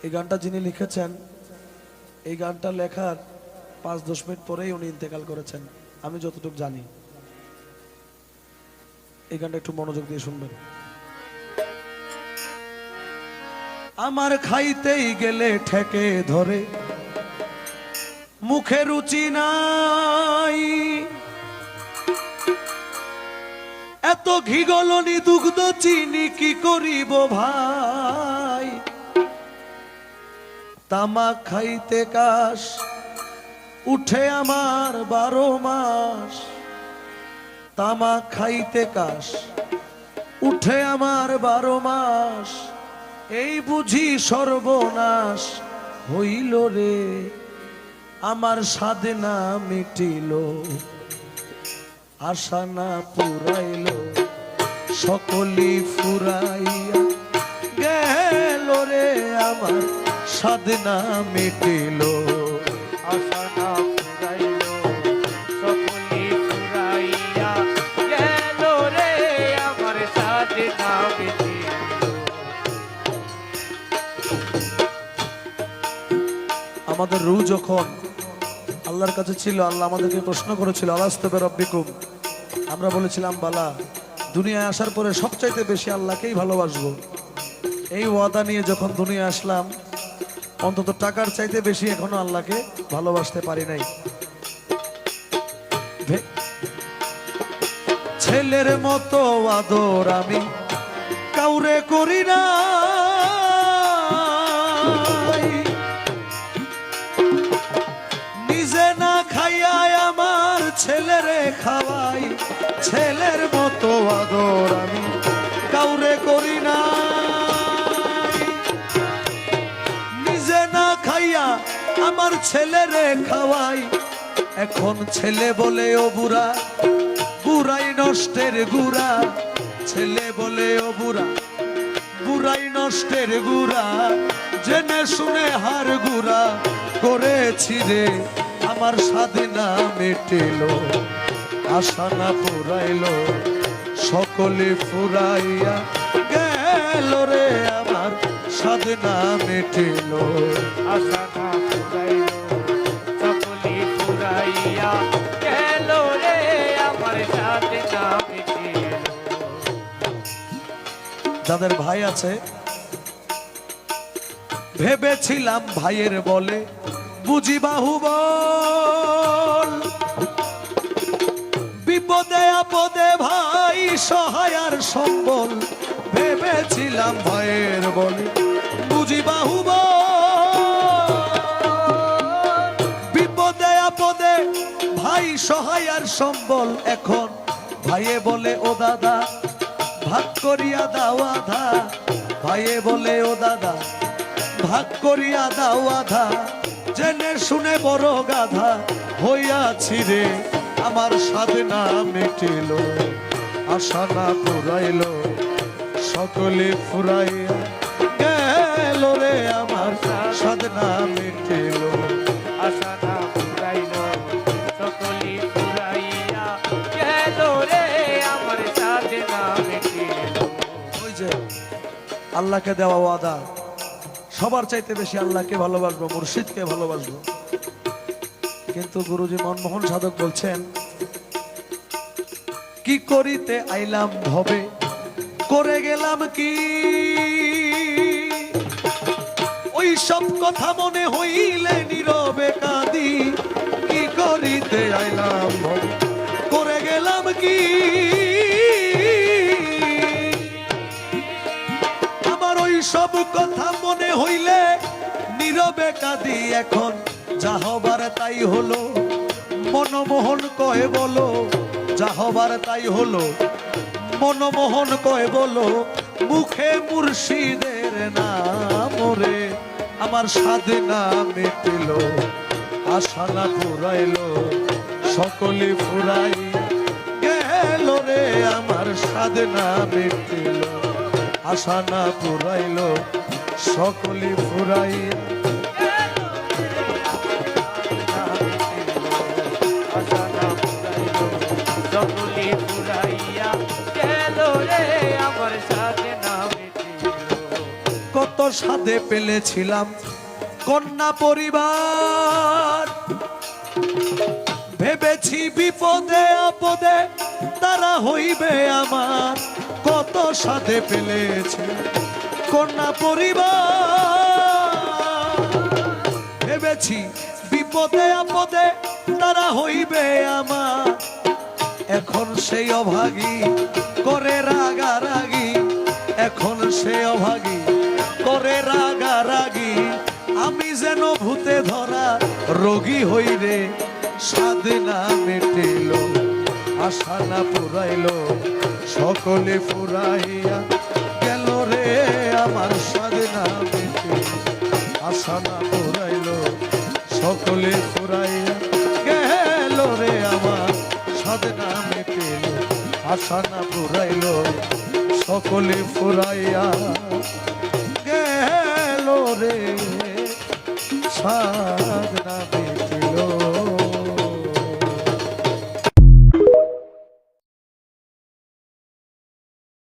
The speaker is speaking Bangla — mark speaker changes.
Speaker 1: এই গানটা যিনি লিখেছেন, এই গানটা লেখার 5-10 মিনিট পরেই উনি ইন্তেকাল করেছেন আমি যতটুকু জানি। এই গানটা একটু মনোযোগ দিয়ে শুনবেন। আমার খাইতেই গেলে ঠেকে ধরে, মুখে রুচি নাই, এত ঘি গলনি দুগ্ধ চিনি কি করিব ভাই, তামাক খাইতে কাশ উঠে আমার 12 মাস, তামাক খাইতে কাশ উঠে আমার 12 মাস, এই বুঝি সর্বনাশ হইল রে, আমার সাধনা মিটিল, আশা না পুরাইল, সকলি ফুরাইয়া গেল রে, আমার সাধনা মিটিল,
Speaker 2: আশা না ফুরাইল, সকলি ফুরাইয়া গেল রে, আমার সাধনা মিটিল।
Speaker 1: আমাদের রূহ যখন আল্লাহর কাছে ছিল, আল্লাহ আমাদেরকে প্রশ্ন করেছিল আলাস্তু বিরাব্বিকুম, আমরা বলেছিলাম বালা। দুনিয়ায় আসার পরে সবচাইতে বেশি আল্লাহকেই ভালোবাসবো, এই ওয়াদা নিয়ে যখন দুনিয়া আসলাম, অন্তত টাকার চাইতে বেশি এখনো আল্লাহকে ভালোবাসতে পারি নাই। ছেলের মতো আদর আমি কাউরে করি না, নিজে না খাইয়া আমার ছেলেরে খাওয়াই, ছেলের মতো আদর আমি কাউরে করি না, নিজে না খাইয়া আমার ছেলেরে খাওয়াই, এখন ছেলে বলে ও বুড়া, বুড়াই নষ্টের গুড়া, ছেলে বলে ও বুড়া, বুড়াই নষ্টের গুড়া, জেনে শুনে হার গুড়া করেছি রে, আমার সাধনা মেটেল, আশা না পুরাইল, সকলে ফুরাইয়া গেল রে, আমার সাধনা মেটেল,
Speaker 2: আশা না ফুরাইল, সকলি ফুরাইয়া গেল রে, আমার সাধনা মিটিল।
Speaker 1: যাদের ভাই আছে, ভেবেছিলাম ভাইয়ের বলে বুঝি বাহুবল, বিপদে আপদে ভাই সহায় আর সম্বল, ভেবেছিলাম ভাইয়ের বলে বুঝি বাহুবল, বিপদে আপদে ভাই সহায় আর সম্বল, এখন ভাইয়ে বলে ও দাদা ভাগ করিয়া দাও আধা, ভাইয়ে বলে ও দাদা ভাগ করিয়া দাও আধা, জেনে শুনে বড় গাধা হইয়াছি রে, আমার সাধনা মিটিল, আশা না পুরাইল, সকলে ফুরাইয়া গেল রে, আমার সাধনা মিটিল,
Speaker 2: আশা না ফুরাইল, সকলি ফুরাইয়া গেল রে, আমার সাধনা মিটিল।
Speaker 1: ওই যে আল্লাহকে দেওয়া ওয়াদা, সবার চাইতে বেশি আল্লাহকে ভালোবাসবো, মুর্শিদকে ভালোবাসবো, কিন্তু গুরুজি মনমোহন সাধক বলছেন, কি করিতে আইলাম ভবে করে গেলাম কি, ওই সব কথা মনে হইলে নীরবে কাঁদি, কি করিতে আইলাম ভবে করে গেলাম কি, আমার ওই সব কথা মনে হইলে নীরবে কাঁদি, এখন যা হবার তাই হলো, মনমোহন কয় বলো, যা হবার তাই হলো, মনমোহন কয় বলো, মুখে মুর্শিদের নাম রে, আমার সাধনা মিটিল, আশা না ফুরাইল, সকলে ফুরাই গেল রে, আমার সাধনা মিটিল, আশা না পুরাইল, সকলে ফুরাইয়া
Speaker 2: আশা না ফুরাইল, সকলি ফুরাইয়া গেল রে, আমার সাধনা মিটিল।
Speaker 1: কত সাধে পেলেছিলাম কন্যা পরিবার, ভেবেছি বিপদে আপদে তারা হইবে আমার, কত সাধে পেলেছি কন্যা পরিবার, ভেবেছি বিপদে আপদে তারা হইবে আমার, এখন সেই অভাগী করে রাগারাগি, এখন সেই অভাগী করে রাগারাগি, আমি যেন ভূতে ধরা রোগী হই রে, সাধনা মেটিল আশা না পুরাইল, সকলে ফুরাইয়া গেল রে আমার, সাধনা মেটিল আশা না পুরাইল, সকলে ফুরাইয়া গেল রে আমার, সাধনা মেটিল আশা না পুরাইল, সকলে ফুরাইয়া গেল রে, সাধনা